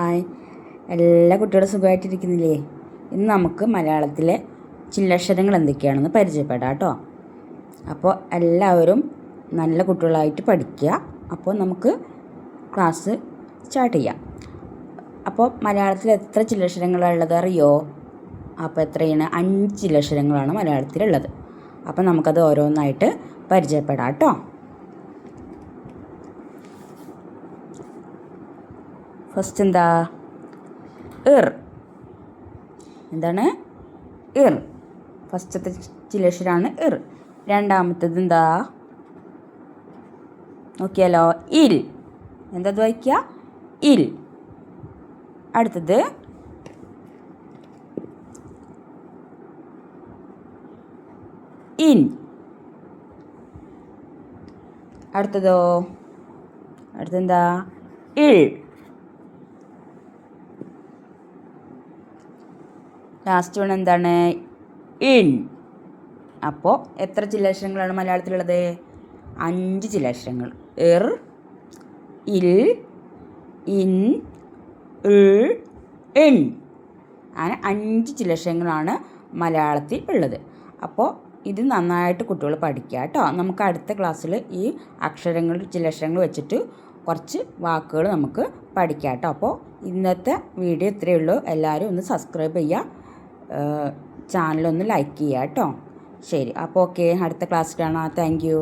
Hi, എല്ലാ കുട്ടികളും സുഖമായിട്ടിരിക്കുന്നില്ലേ? ഇന്ന് നമുക്ക് മലയാളത്തിലെ ചില്ലക്ഷരങ്ങൾ എന്തൊക്കെയാണെന്ന് പരിചയപ്പെടാം കേട്ടോ. അപ്പോൾ എല്ലാവരും നല്ല കുട്ടികളായിട്ട് പഠിക്കുക. അപ്പോൾ നമുക്ക് ക്ലാസ് സ്റ്റാർട്ട് ചെയ്യാം. അപ്പോൾ മലയാളത്തിൽ എത്ര ചില്ലക്ഷരങ്ങളുള്ളത് അറിയോ? അപ്പോൾ എത്രയാണ്? 5 ചില്ലക്ഷരങ്ങളാണ് മലയാളത്തിലുള്ളത്. അപ്പോൾ നമുക്കത് ഓരോന്നായിട്ട് പരിചയപ്പെടാം കേട്ടോ. ഫസ്റ്റ് എന്താ? ഇർ. എന്താണ്? ഇർ. ഫസ്റ്റത്തെ ചില്ലക്ഷരമാണ് ഇർ. രണ്ടാമത്തത് എന്താ? നോക്കിയാലോ? ഇൽ. എന്താ വായിക്കുക? ഇൽ. അടുത്തത് ഇൻ. അടുത്തതോ? അടുത്തെന്താ? ഇൾ. ലാസ്റ്റ് വൺ എന്താണ്? ഇൻ. അപ്പോൾ എത്ര ചില്ലക്ഷരങ്ങളാണ് മലയാളത്തിലുള്ളത്? 5 ചില്ലക്ഷരങ്ങൾ. ഇർ, ഇൽ, ഇൻ, ഇൾ, ഇൻ. അങ്ങനെ 5 ചില്ലക്ഷരങ്ങളാണ് മലയാളത്തിൽ ഉള്ളത്. അപ്പോൾ ഇത് നന്നായിട്ട് കുട്ടികൾ പഠിക്കുക കേട്ടോ. നമുക്ക് അടുത്ത ക്ലാസ്സിൽ ഈ അക്ഷരങ്ങൾ ചില്ലക്ഷരങ്ങൾ വെച്ചിട്ട് കുറച്ച് വാക്കുകൾ നമുക്ക് പഠിക്കാം കേട്ടോ. അപ്പോൾ ഇന്നത്തെ വീഡിയോ ഇത്രയേ ഉള്ളൂ. എല്ലാവരും ഒന്ന് സബ്സ്ക്രൈബ് ചെയ്യുക, ചാനലൊന്ന് ലൈക്ക് ചെയ്യുക കേട്ടോ. ശരി, അപ്പോൾ ഓക്കെ, അടുത്ത ക്ലാസ് കാണാം. Thank you.